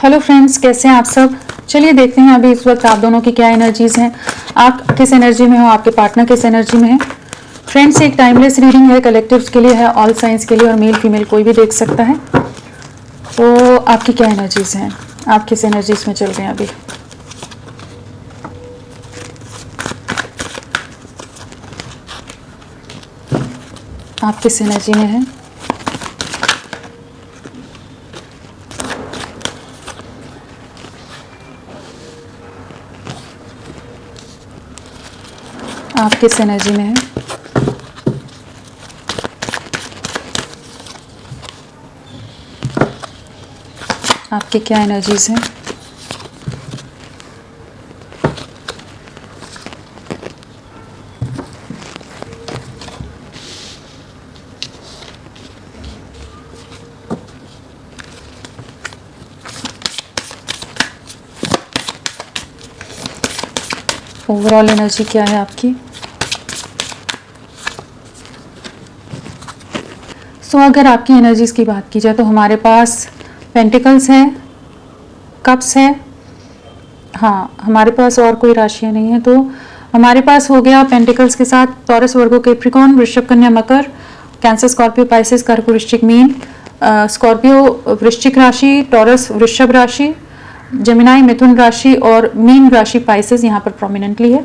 Hello friends, कैसे हैं आप सब। चलिए देखते हैं अभी इस वक्त आप दोनों की क्या एनर्जीज हैं। आप किस एनर्जी में हो, आपके पार्टनर किस एनर्जी में है। फ्रेंड्स, एक टाइमलेस रीडिंग है, कलेक्टिव्स के लिए है, ऑल साइंस के लिए, और मेल फीमेल कोई भी देख सकता है। तो आपकी क्या एनर्जीज हैं, आप किस एनर्जीज में चल रहे हैं अभी। आप किस एनर्जी में हैं। आप किस एनर्जी में हैं। आपकी क्या एनर्जीज हैं। ओवरऑल एनर्जी क्या है आपकी। अगर आपकी एनर्जीज की बात की जाए तो हमारे पास पेंटिकल्स है, कप्स है। हाँ, हमारे पास और कोई राशियाँ नहीं है। तो हमारे पास हो गया पेंटिकल्स के साथ टॉरस, वर्गो, कैप्रिकॉर्न, वृषभ, कन्या, मकर, कैंसर, स्कॉर्पियो, पाइसेस, कर्क, वृश्चिक, मीन। स्कॉर्पियो वृश्चिक राशि, टॉरस वृषभ राशि, जेमिनाई मिथुन राशि और मीन राशि पाइसेस यहाँ पर प्रोमिनेंटली है।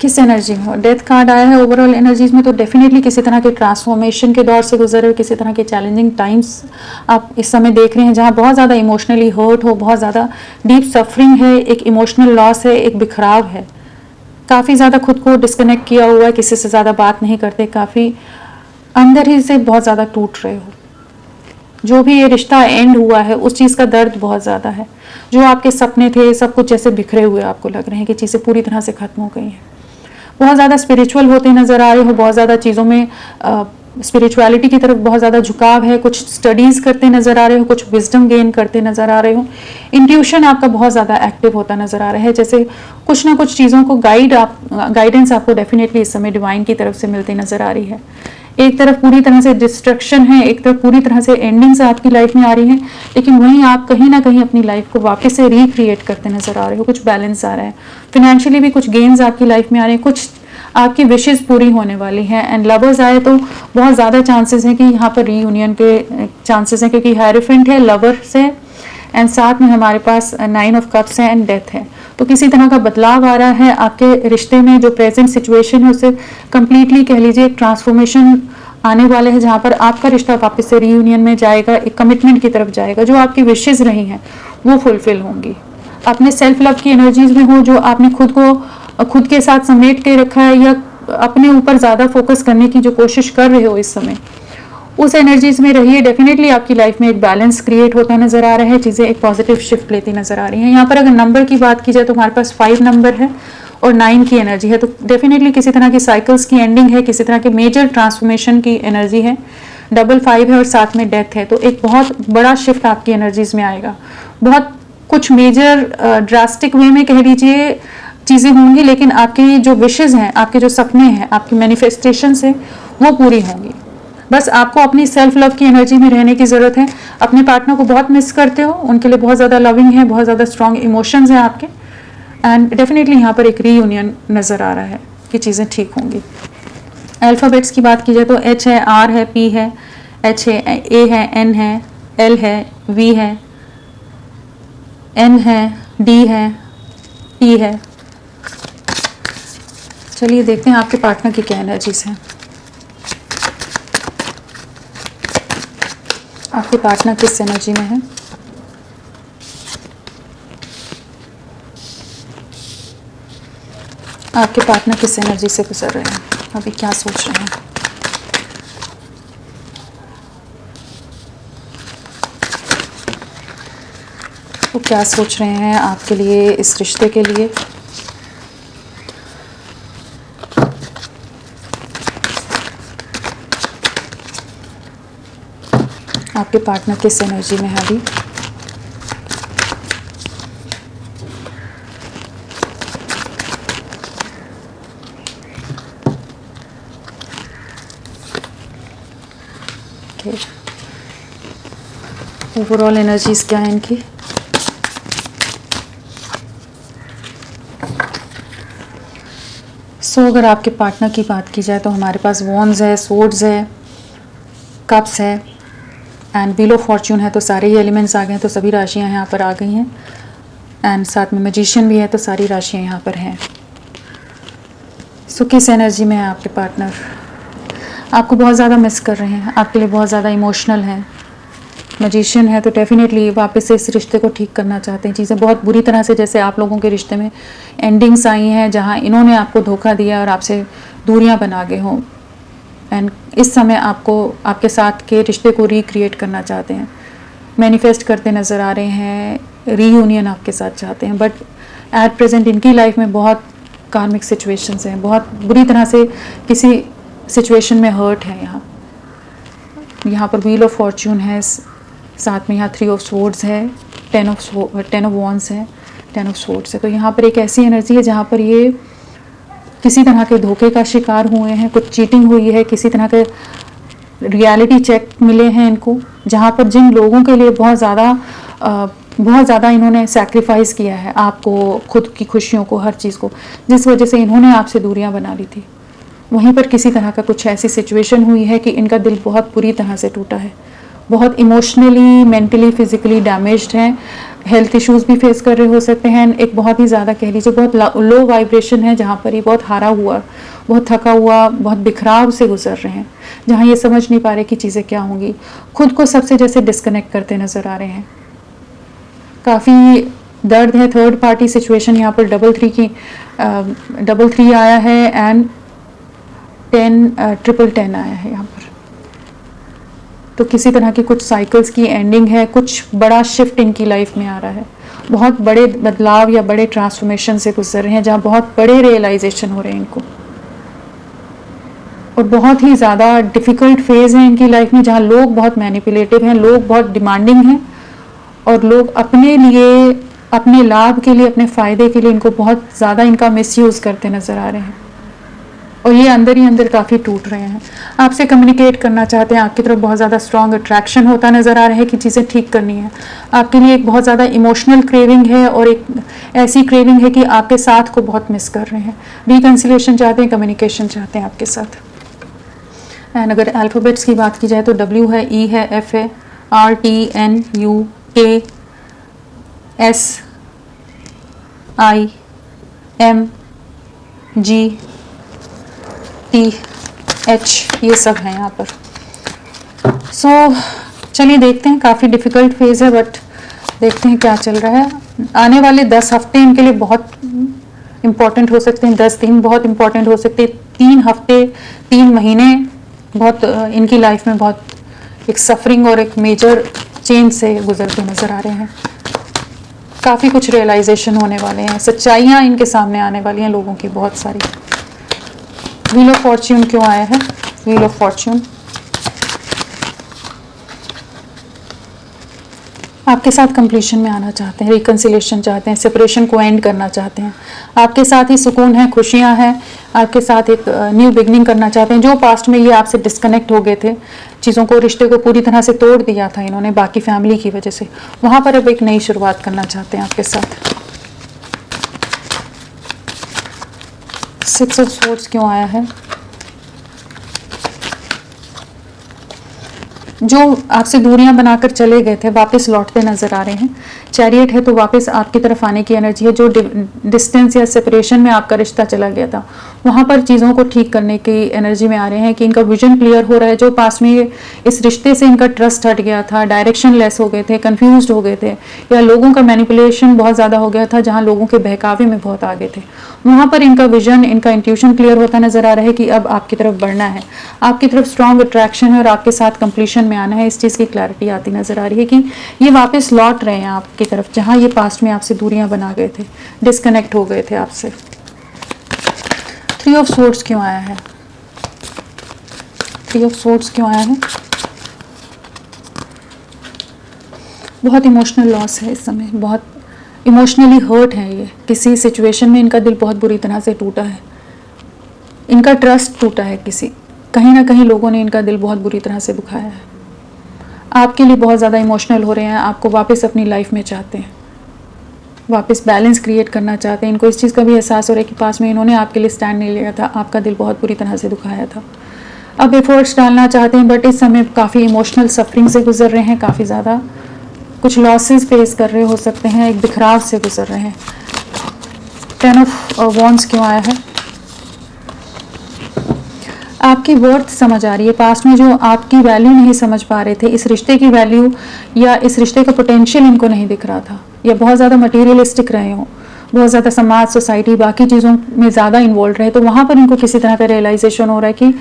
किस एनर्जी में हो। डेथ कार्ड आया है ओवरऑल एनर्जीज में। तो डेफिनेटली किसी तरह के ट्रांसफॉर्मेशन के दौर से गुजर रहे हो, किसी तरह के चैलेंजिंग टाइम्स आप इस समय देख रहे हैं, जहाँ बहुत ज़्यादा इमोशनली हर्ट हो, बहुत ज़्यादा डीप सफरिंग है, एक इमोशनल लॉस है, एक बिखराव है। काफ़ी ज़्यादा खुद को डिस्कनेक्ट किया हुआ है, किसी से ज़्यादा बात नहीं करते, काफ़ी अंदर ही से बहुत ज़्यादा टूट रहे हो। जो भी ये रिश्ता एंड हुआ है उस चीज़ का दर्द बहुत ज़्यादा है। जो आपके सपने थे सब कुछ जैसे बिखरे हुए आपको लग रहे हैं कि चीज़ें पूरी तरह से ख़त्म हो गई हैं। बहुत ज़्यादा स्पिरिचुअल होते नज़र आ रहे हो, बहुत ज़्यादा चीज़ों में स्पिरिचुअलिटी की तरफ बहुत ज़्यादा झुकाव है। कुछ स्टडीज़ करते नज़र आ रहे हो, कुछ विजडम गेन करते नज़र आ रहे हो। इंट्यूशन आपका बहुत ज़्यादा एक्टिव होता नज़र आ रहा है, जैसे कुछ ना कुछ चीज़ों को गाइडेंस आपको डेफिनेटली इस समय डिवाइन की तरफ से मिलती नज़र आ रही है। एक तरफ पूरी तरह से डिस्ट्रक्शन है, एक तरफ पूरी तरह से एंडिंग्स आपकी लाइफ में आ रही हैं, लेकिन वहीं आप कहीं ना कहीं अपनी लाइफ को वापस से रिक्रिएट करते नजर आ रहे हो। कुछ बैलेंस आ रहा है, फिनेंशियली भी कुछ गेन्स आपकी लाइफ में आ रहे हैं, कुछ आपकी विशेष पूरी होने वाली हैं। एंड लवर्स आए तो बहुत ज़्यादा चांसेस हैं कि यहाँ पर रीयूनियन के चांसेस हैं, क्योंकि हायरोफेंट है, लवर से, एंड साथ में हमारे पास 9 ऑफ कप्स है एंड डेथ है। तो किसी तरह का बदलाव आ रहा है आपके रिश्ते में। जो प्रेजेंट सिचुएशन है उससे कंप्लीटली कह लीजिए एक ट्रांसफॉर्मेशन आने वाले हैं, जहाँ पर आपका रिश्ता वापस से रीयूनियन में जाएगा, एक कमिटमेंट की तरफ जाएगा। जो आपकी विशेष रही हैं वो फुलफिल होंगी। अपने सेल्फ लव की एनर्जीज में हो, जो आपने खुद को खुद के साथ समेट के रखा है या अपने ऊपर ज़्यादा फोकस करने की जो कोशिश कर रहे हो इस समय, उस एनर्जीज में रहिए। डेफिनेटली आपकी लाइफ में एक बैलेंस क्रिएट होता नजर आ रहा है, चीज़ें एक पॉजिटिव शिफ्ट लेती नजर आ रही हैं। यहाँ पर अगर नंबर की बात की जाए तो हमारे पास 5 नंबर है और 9 की एनर्जी है। तो डेफिनेटली किसी तरह की साइकिल्स की एंडिंग है, किसी तरह के मेजर ट्रांसफॉर्मेशन की एनर्जी है। 5 है और साथ में डेथ है, तो एक बहुत बड़ा शिफ्ट आपकी एनर्जीज में आएगा। बहुत कुछ मेजर ड्रास्टिक वे में कह लीजिए चीज़ें होंगी, लेकिन आपकी जो विशेज़ हैं, आपके जो सपने हैं, आपकी मैनिफेस्टेशंस हैं, वो पूरी होंगी। बस आपको अपनी सेल्फ लव की एनर्जी में रहने की ज़रूरत है। अपने पार्टनर को बहुत मिस करते हो, उनके लिए बहुत ज़्यादा लविंग है, बहुत ज़्यादा स्ट्रॉन्ग इमोशंस हैं आपके, एंड डेफिनेटली यहाँ पर एक रीयूनियन नज़र आ रहा है कि चीज़ें ठीक होंगी। अल्फ़ाबेट्स की बात की जाए तो H है, R है, P है, H है, A है, N है, L है, V है, N है, D है, T है। चलिए देखते हैं आपके पार्टनर की क्या एनर्जीज हैं। आपके पार्टनर किस एनर्जी में है। आपके पार्टनर किस एनर्जी से गुजर रहे हैं, अभी क्या सोच रहे हैं। वो क्या सोच रहे हैं आपके लिए, इस रिश्ते के लिए। आपके पार्टनर किस एनर्जी में है अभी। ओवरऑल एनर्जीज क्या है इनकी। सो अगर आपके पार्टनर की बात की जाए तो हमारे पास वॉन्ड्स है, सोर्ड्स है, कप्स है एंड व्हील ऑफ फॉर्च्यून है। तो सारे ही एलिमेंट्स आ गए हैं, तो सभी राशियां यहाँ पर आ गई हैं एंड साथ में मैजिशियन भी है, तो सारी राशियां यहाँ पर हैं। सो किस एनर्जी में है आपके पार्टनर? आपको बहुत ज़्यादा मिस कर रहे हैं, आपके लिए बहुत ज़्यादा इमोशनल हैं। मैजिशियन है तो डेफिनेटली वापस से इस रिश्ते को ठीक करना चाहते हैं। चीज़ें बहुत बुरी तरह से, जैसे आप लोगों के रिश्ते में एंडिंग्स आई हैं जहाँ इन्होंने आपको धोखा दिया और आपसे दूरियां बना गए हों एंड इस समय आपको आपके साथ के रिश्ते को रिक्रिएट करना चाहते हैं, मैनिफेस्ट करते नज़र आ रहे हैं, रीयूनियन आपके साथ चाहते हैं। बट एट प्रेजेंट इनकी लाइफ में बहुत कार्मिक सिचुएशंस हैं, बहुत बुरी तरह से किसी सिचुएशन में हर्ट है। यहाँ पर व्हील ऑफ फॉर्च्यून है, साथ में यहाँ 3 ऑफ स्वॉर्ड्स है, 10 ऑफ वॉन्ड्स है, 10 ऑफ स्वॉर्ड्स है। तो यहाँ पर एक ऐसी एनर्जी है जहाँ पर ये किसी तरह के धोखे का शिकार हुए हैं, कुछ चीटिंग हुई है, किसी तरह के रियलिटी चेक मिले हैं इनको, जहाँ पर जिन लोगों के लिए बहुत ज़्यादा इन्होंने सैक्रिफाइस किया है आपको, खुद की खुशियों को, हर चीज़ को, जिस वजह से इन्होंने आपसे दूरियां बना ली थी, वहीं पर किसी तरह का कुछ ऐसी सिचुएशन हुई है कि इनका दिल बहुत बुरी तरह से टूटा है, बहुत इमोशनली, मेंटली, फिजिकली डैमेज्ड हैं, हेल्थ इश्यूज भी फेस कर रहे हो सकते हैं। एक बहुत ही ज़्यादा कह लीजिए बहुत लो वाइब्रेशन है, जहाँ पर ये बहुत हारा हुआ, बहुत थका हुआ, बहुत बिखराव से गुजर रहे हैं, जहाँ ये समझ नहीं पा रहे कि चीज़ें क्या होंगी, खुद को सबसे जैसे डिस्कनेक्ट करते नज़र आ रहे हैं। काफ़ी दर्द है, थर्ड पार्टी सिचुएशन, यहाँ पर डबल थ्री आया है एंड 10 आया है यहाँ पर। तो किसी तरह की कुछ साइकिल्स की एंडिंग है, कुछ बड़ा शिफ्ट इनकी लाइफ में आ रहा है, बहुत बड़े बदलाव या बड़े ट्रांसफॉर्मेशन से गुजर रहे हैं, जहाँ बहुत बड़े रियलाइजेशन हो रहे हैं इनको, और बहुत ही ज़्यादा डिफ़िकल्ट फेज़ है इनकी लाइफ में, जहाँ लोग बहुत मैनिपुलेटिव हैं, लोग बहुत डिमांडिंग हैं और लोग अपने लिए, अपने लाभ के लिए, अपने फ़ायदे के लिए इनको बहुत ज़्यादा इनका मिसयूज़ करते नज़र आ रहे हैं और ये अंदर ही अंदर काफ़ी टूट रहे हैं। आपसे कम्युनिकेट करना चाहते हैं, आपकी तरफ बहुत ज़्यादा स्ट्रॉन्ग अट्रैक्शन होता नज़र आ रहा है कि चीज़ें ठीक करनी है। आपके लिए एक बहुत ज़्यादा इमोशनल क्रेविंग है और एक ऐसी क्रेविंग है कि आपके साथ को बहुत मिस कर रहे हैं, रिकन्सिलिएशन चाहते हैं, कम्युनिकेशन चाहते हैं आपके साथ। एंड अगर अल्फ़ाबेट्स की बात की जाए तो W है, E है, F है, R T N U K S I M G T H, ये सब हैं यहाँ पर। सो चलिए देखते हैं, काफ़ी डिफ़िकल्ट फेज़ है बट देखते हैं क्या चल रहा है। आने वाले 10 हफ्ते इनके लिए बहुत इम्पॉर्टेंट हो सकते हैं, 10 दिन बहुत इम्पॉर्टेंट हो सकते हैं, 3 हफ्ते, 3 महीने बहुत इनकी लाइफ में बहुत एक सफरिंग और एक मेजर चेंज से गुजरते नज़र आ रहे हैं। काफ़ी कुछ रियलाइजेशन होने वाले हैं, सच्चाइयाँ इनके सामने आने वाली हैं लोगों की बहुत सारी। व्हील ऑफ फॉर्च्यून क्यों आया है? व्हील ऑफ फॉर्च्यून आपके साथ कंप्लीशन में आना चाहते हैं, रिकन्सिलेशन चाहते हैं, सेपरेशन को एंड करना चाहते हैं, आपके साथ ही सुकून है, खुशियां हैं, आपके साथ एक न्यू बिगनिंग करना चाहते हैं। जो पास्ट में ये आपसे डिस्कनेक्ट हो गए थे, चीज़ों को, रिश्ते को पूरी तरह से तोड़ दिया था इन्होंने बाकी फैमिली की वजह से, वहाँ पर अब एक नई शुरुआत करना चाहते हैं आपके साथ। 6 ऑफ स्वॉर्ड्स क्यों आया है? जो आपसे दूरियां बनाकर चले गए थे वापस लौटते नजर आ रहे हैं। चैरियट है तो वापस आपकी तरफ आने की एनर्जी है। जो डिस्टेंस या सेपरेशन में आपका रिश्ता चला गया था, वहाँ पर चीज़ों को ठीक करने की एनर्जी में आ रहे हैं कि इनका विजन क्लियर हो रहा है। जो पास में इस रिश्ते से इनका ट्रस्ट हट गया था, डायरेक्शन लेस हो गए थे, कन्फ्यूज हो गए थे, या लोगों का मैनिपुलेशन बहुत ज़्यादा हो गया था, जहाँ लोगों के बहकावे में बहुत आगे थे, वहाँ पर इनका विजन, इनका इंट्यूशन क्लियर होता नजर आ रहा है कि अब आपकी तरफ बढ़ना है, आपकी तरफ स्ट्रॉन्ग अट्रैक्शन है और आपके साथ कंप्लीशन में आना है। इस चीज़ की क्लैरिटी आती नजर आ रही है कि ये वापस लौट रहे हैं आपकी तरफ, जहाँ ये पास्ट में आपसे दूरियां बना गए थे, डिस्कनेक्ट हो गए थे आपसे। 3 ऑफ स्वॉर्ड्स क्यों आया है? 3 ऑफ स्वॉर्ड्स क्यों आया है? बहुत इमोशनल लॉस है इस समय, बहुत इमोशनली हर्ट है ये। किसी सिचुएशन में इनका दिल बहुत बुरी तरह से टूटा है, इनका ट्रस्ट टूटा है, कहीं ना कहीं लोगों ने इनका दिल बहुत बुरी तरह से दुखाया है। आपके लिए बहुत ज़्यादा इमोशनल हो रहे हैं, आपको वापस अपनी लाइफ में चाहते हैं। वापस बैलेंस क्रिएट करना चाहते हैं। इनको इस चीज़ का भी एहसास हो रहा है कि पास में इन्होंने आपके लिए स्टैंड नहीं लिया था, आपका दिल बहुत बुरी तरह से दुखाया था। अब एफर्ट्स डालना चाहते हैं, बट इस समय काफ़ी इमोशनल सफरिंग से गुजर रहे हैं, काफ़ी ज़्यादा कुछ लॉसेस फेस कर रहे हो सकते हैं, एक बिखराव से गुजर रहे हैं। 10 ऑफ वॉन्ड्स क्यों आया है? आपकी वर्थ समझ आ रही है। पास्ट में जो आपकी वैल्यू नहीं समझ पा रहे थे, इस रिश्ते की वैल्यू या इस रिश्ते का पोटेंशियल इनको नहीं दिख रहा था, या बहुत ज़्यादा मटीरियलिस्टिक रहे हो, बहुत ज़्यादा समाज, सोसाइटी, बाकी चीज़ों में ज़्यादा इन्वॉल्व रहे, तो वहाँ पर इनको किसी तरह का रियलाइजेशन हो रहा है कि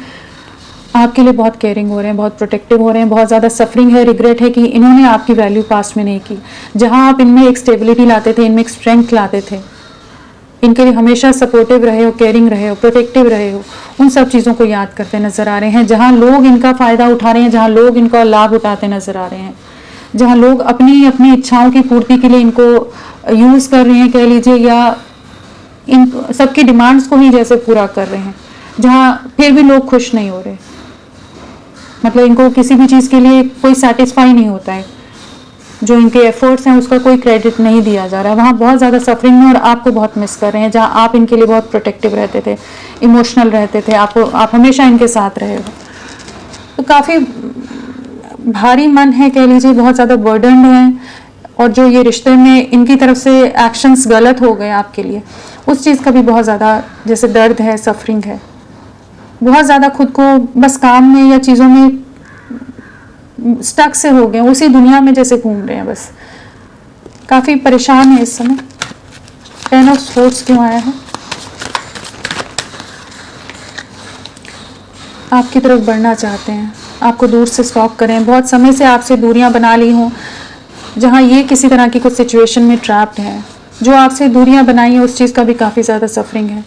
आपके लिए बहुत केयरिंग हो रहे हैं, बहुत प्रोटेक्टिव हो रहे हैं, बहुत ज़्यादा सफरिंग है, रिग्रेट है कि इन्होंने आपकी वैल्यू पास्ट में नहीं की। जहाँ आप इनमें एक स्टेबिलिटी लाते थे, इनमें एक स्ट्रेंथ लाते थे, इनके लिए हमेशा सपोर्टिव रहे हो, केयरिंग रहे हो, प्रोटेक्टिव रहे हो, उन सब चीज़ों को याद करते नज़र आ रहे हैं। जहाँ लोग इनका फ़ायदा उठा रहे हैं, जहाँ लोग इनका लाभ उठाते नज़र आ रहे हैं, जहाँ लोग अपनी अपनी इच्छाओं की पूर्ति के लिए इनको यूज़ कर रहे हैं कह लीजिए, या इन सबकी डिमांड्स को ही जैसे पूरा कर रहे हैं, जहाँ फिर भी लोग खुश नहीं हो रहे, मतलब इनको किसी भी चीज़ के लिए कोई सेटिस्फाई नहीं होता है, जो इनके एफर्ट्स हैं उसका कोई क्रेडिट नहीं दिया जा रहा है। वहाँ बहुत ज़्यादा सफरिंग में और आपको बहुत मिस कर रहे हैं, जहाँ आप इनके लिए बहुत प्रोटेक्टिव रहते थे, इमोशनल रहते थे, आप हमेशा इनके साथ रहे हो। तो काफ़ी भारी मन है कह लीजिए, बहुत ज़्यादा बर्डन्ड है, और जो ये रिश्ते में इनकी तरफ से एक्शंस गलत हो गए आपके लिए, उस चीज़ का भी बहुत ज़्यादा जैसे दर्द है, सफरिंग है, बहुत ज़्यादा खुद को बस काम में या चीज़ों में स्टक से हो गए, उसी दुनिया में जैसे घूम रहे हैं, बस काफ़ी परेशान है इस समय। 10 ऑफ सोर्ड्स क्यों आया है? आपकी तरफ बढ़ना चाहते हैं, आपको दूर से स्टॉप करें, बहुत समय से आपसे दूरियां बना ली हों, जहां ये किसी तरह की कुछ सिचुएशन में ट्रैप्ड है, जो आपसे दूरियां बनाई हैं उस चीज़ का भी काफ़ी ज़्यादा सफरिंग है।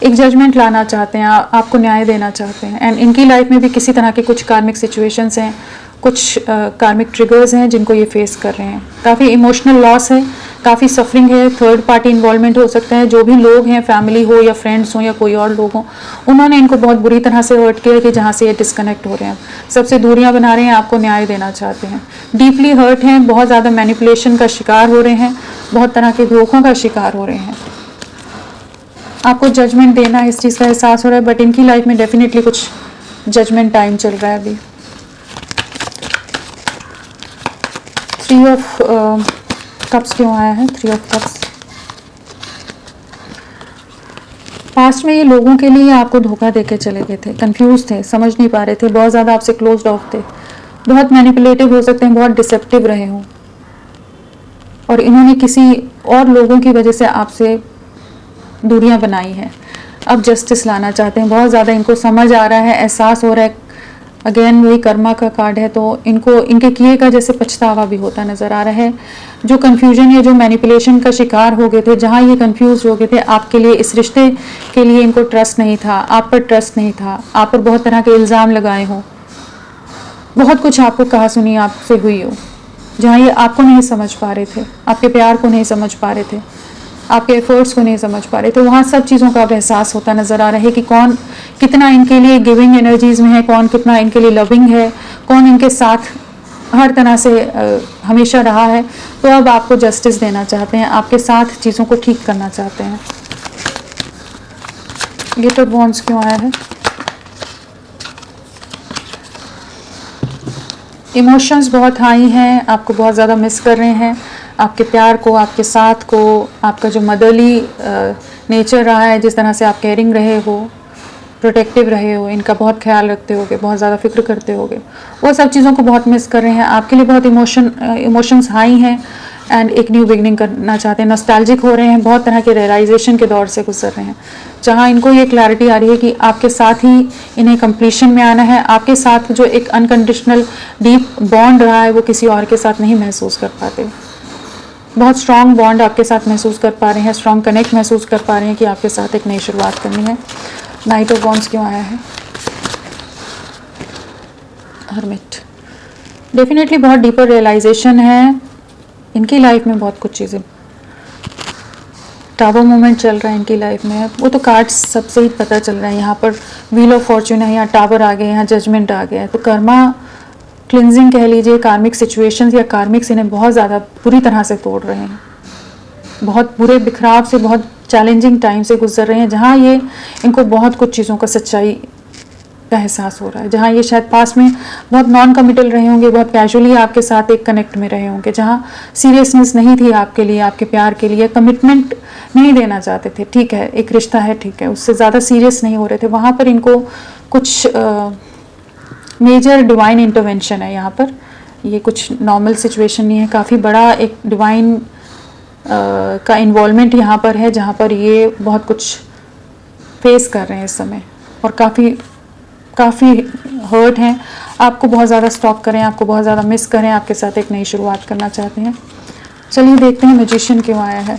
एक जजमेंट लाना चाहते हैं, आपको न्याय देना चाहते हैं, एंड इनकी लाइफ में भी किसी तरह के कुछ कार्मिक सिचुएशंस हैं, कुछ कार्मिक ट्रिगर्स हैं जिनको ये फेस कर रहे हैं। काफ़ी इमोशनल लॉस है, काफ़ी सफरिंग है, थर्ड पार्टी इन्वॉल्वमेंट हो सकता है, जो भी लोग हैं, फैमिली हो या फ्रेंड्स हो या कोई और लोग हों, उन्होंने इनको बहुत बुरी तरह से हर्ट किया कि जहाँ से ये डिस्कनेक्ट हो रहे हैं, सबसे दूरियाँ बना रहे हैं, आपको न्याय देना चाहते हैं, डीपली हर्ट हैं, बहुत ज़्यादा मैनिपुलेशन का शिकार हो रहे हैं, बहुत तरह के धोखों का शिकार हो रहे हैं। आपको जजमेंट देना है, इस चीज़ का एहसास हो रहा है, बट इनकी लाइफ में डेफिनेटली कुछ जजमेंट टाइम चल रहा है अभी। 3 ऑफ कप्स क्यों आया है? 3 ऑफ कप्स। पास्ट में ये लोगों के लिए आपको धोखा देके चले गए थे, कंफ्यूज थे, समझ नहीं पा रहे थे, बहुत ज़्यादा आपसे क्लोज्ड ऑफ थे, बहुत मैनिपुलेटिव हो सकते हैं, बहुत डिसेप्टिव रहे हों, और इन्होंने किसी और लोगों की वजह से आपसे दूरियां बनाई हैं। अब जस्टिस लाना चाहते हैं, बहुत ज़्यादा इनको समझ आ रहा है, एहसास हो रहा है, अगेन वही कर्मा का कार्ड है, तो इनको इनके किए का जैसे पछतावा भी होता नज़र आ रहा है। जो कन्फ्यूजन या जो मैनिपुलेशन का शिकार हो गए थे, जहाँ ये कंफ्यूज हो गए थे आपके लिए, इस रिश्ते के लिए इनको ट्रस्ट नहीं था, आप पर ट्रस्ट नहीं था, आप पर बहुत तरह के इल्ज़ाम लगाए हों, बहुत कुछ आपको कहा सुनी आपसे हुई हो, जहाँ ये आपको नहीं समझ पा रहे थे, आपके प्यार को नहीं समझ पा रहे थे, आपके एफर्ट्स को नहीं समझ पा रहे, तो वहाँ सब चीज़ों का अब एहसास होता नज़र आ रहा है कि कौन कितना इनके लिए गिविंग एनर्जीज में है, कौन कितना इनके लिए लविंग है, कौन इनके साथ हर तरह से हमेशा रहा है। तो अब आपको जस्टिस देना चाहते हैं, आपके साथ चीज़ों को ठीक करना चाहते हैं। ये तो वॉन्ड्स क्यों आया है? इमोशंस बहुत हाई हैं, आपको बहुत ज़्यादा मिस कर रहे हैं, आपके प्यार को, आपके साथ को, आपका जो मदरली नेचर रहा है, जिस तरह से आप केयरिंग रहे हो, प्रोटेक्टिव रहे हो, इनका बहुत ख्याल रखते होगे, बहुत ज़्यादा फिक्र करते होगे, वो सब चीज़ों को बहुत मिस कर रहे हैं। आपके लिए बहुत इमोशंस हाई हैं, एंड एक न्यू बिगनिंग करना चाहते हैं, नॉस्टैल्जिक हो रहे हैं, बहुत तरह के रियलाइजेशन के दौर से गुजर रहे हैं, जहाँ इनको ये क्लैरिटी आ रही है कि आपके साथ ही इन्हें कंप्लीशन में आना है। आपके साथ जो एक अनकंडीशनल डीप बॉन्ड रहा है, वो किसी और के साथ नहीं महसूस कर पाते। बहुत स्ट्रॉन्ग बॉन्ड आपके साथ महसूस कर पा रहे हैं, स्ट्रॉन्ग कनेक्ट महसूस कर पा रहे हैं कि आपके साथ एक नई शुरुआत करनी है। नाइट ऑफ वॉन्ड्स क्यों आया है? हर्मिट। डेफिनेटली बहुत डीपर रियलाइजेशन है इनकी लाइफ में, बहुत कुछ चीज़ें, टावर मोमेंट चल रहा है इनकी लाइफ में, वो तो कार्ड्स सबसे ही पता चल रहा है। यहाँ पर व्हील ऑफ फॉर्च्यून है, यहाँ टावर आ गए, यहाँ जजमेंट आ गया है, तो कर्मा क्लिनजिंग कह लीजिए, कार्मिक सिचुएशंस या कार्मिक्स इन्हें बहुत ज़्यादा बुरी तरह से तोड़ रहे हैं, बहुत बुरे बिखराव से, बहुत चैलेंजिंग टाइम से गुजर रहे हैं, जहाँ ये इनको बहुत कुछ चीज़ों का सच्चाई का एहसास हो रहा है, जहाँ ये शायद पास में बहुत नॉन कमिटल रहे होंगे, बहुत कैजुअली आपके साथ एक कनेक्ट में रहे होंगे, जहाँ सीरियसनेस नहीं थी आपके लिए, आपके प्यार के लिए, कमिटमेंट नहीं देना चाहते थे, ठीक है एक रिश्ता है ठीक है, उससे ज़्यादा सीरियस नहीं हो रहे थे, वहाँ पर इनको कुछ मेजर डिवाइन इंटरवेंशन है यहाँ पर। ये कुछ नॉर्मल सिचुएशन नहीं है, काफ़ी बड़ा एक डिवाइन का इन्वॉल्वमेंट यहाँ पर है, जहाँ पर ये बहुत कुछ फेस कर रहे हैं इस समय और काफ़ी हर्ट हैं, आपको बहुत ज़्यादा स्टॉप करें, आपको बहुत ज़्यादा मिस करें, आपके साथ एक नई शुरुआत करना चाहते हैं। चलिए देखते हैं मैजिशियन क्यों आया है।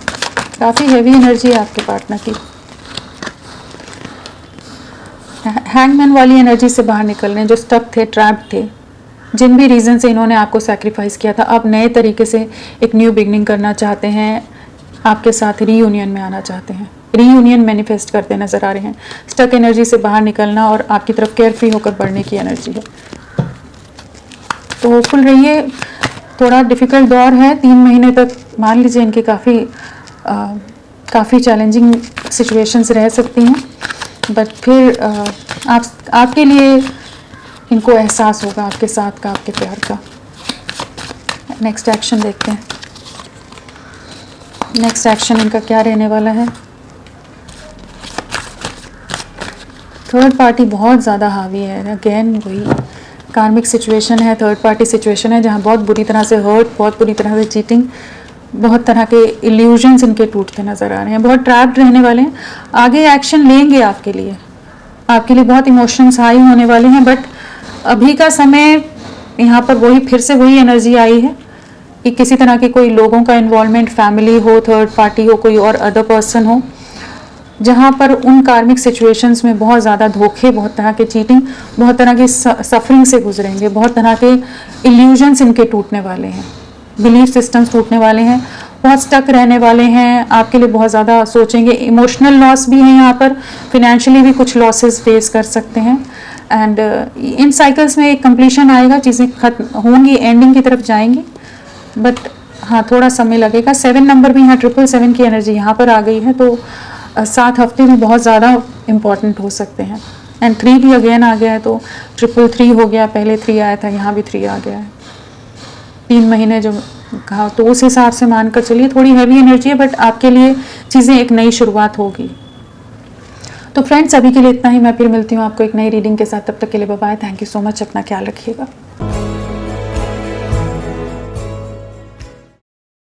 काफ़ी हेवी एनर्जी है आपके पार्टनर की। हैंगमैन वाली एनर्जी से बाहर निकल रहे हैं, जो स्टक थे, ट्रैप्ड थे, जिन भी रीज़न से इन्होंने आपको सैक्रिफाइस किया था, अब नए तरीके से एक न्यू बिगनिंग करना चाहते हैं, आपके साथ रीयूनियन में आना चाहते हैं, रीयूनियन मैनिफेस्ट करते नज़र आ रहे हैं। स्टक एनर्जी से बाहर निकलना और आपकी तरफ केयर फ्री होकर बढ़ने की एनर्जी है। तो होपफुल रहिए, थोड़ा डिफ़िकल्ट दौर है, 3 महीने तक मान लीजिए इनकी काफ़ी चैलेंजिंग सिचुएशंस रह सकती हैं, बट फिर आपके लिए इनको एहसास होगा आपके साथ का, आपके प्यार का। नेक्स्ट एक्शन देखते हैं, नेक्स्ट एक्शन इनका क्या रहने वाला है। थर्ड पार्टी बहुत ज़्यादा हावी है, अगेन वही कार्मिक सिचुएशन है, थर्ड पार्टी सिचुएशन है, जहाँ बहुत बुरी तरह से हर्ट, बहुत बुरी तरह से चीटिंग, बहुत तरह के इल्यूजन्स इनके टूटते नज़र आ रहे हैं, बहुत ट्रैप्ड रहने वाले हैं। आगे एक्शन लेंगे आपके लिए बहुत इमोशंस हाई होने वाले हैं, बट अभी का समय यहाँ पर फिर से वही एनर्जी आई है कि किसी तरह के कोई लोगों का इन्वॉल्वमेंट, फैमिली हो, थर्ड पार्टी हो, कोई और अदर पर्सन हो, जहाँ पर उन कार्मिक सिचुएशंस में बहुत ज़्यादा धोखे, बहुत तरह के चीटिंग, बहुत तरह की सफरिंग से गुजरेंगे, बहुत तरह के इल्यूजन्स इनके टूटने वाले हैं, बिलीफ सिस्टम्स टूटने वाले हैं, बहुत स्टक रहने वाले हैं, आपके लिए बहुत ज़्यादा सोचेंगे। इमोशनल लॉस भी है यहाँ पर, फाइनेंशियली भी कुछ लॉसेस फेस कर सकते हैं, एंड इन साइकिल्स में एक कंप्लीशन आएगा, चीज़ें खत्म होंगी, एंडिंग की तरफ जाएंगी, बट हाँ थोड़ा समय लगेगा। 7 नंबर भी यहाँ 777 की एनर्जी यहाँ पर आ गई है, तो 7 हफ्ते में बहुत ज़्यादा इम्पॉर्टेंट हो सकते हैं। एंड 3 भी अगेन आ गया है, तो 333 हो गया, पहले 3 आया था, यहाँ भी 3 आ गया है। 3 महीने जो कहा, तो उस हिसाब से मानकर चलिए थोड़ी हैवी एनर्जी है, बट आपके लिए चीज़ें एक नई शुरुआत होगी। तो फ्रेंड्स अभी के लिए इतना ही, मैं फिर मिलती हूँ आपको एक नई रीडिंग के साथ, तब तक के लिए bye bye, thank you so much, अपना ख्याल रखिएगा।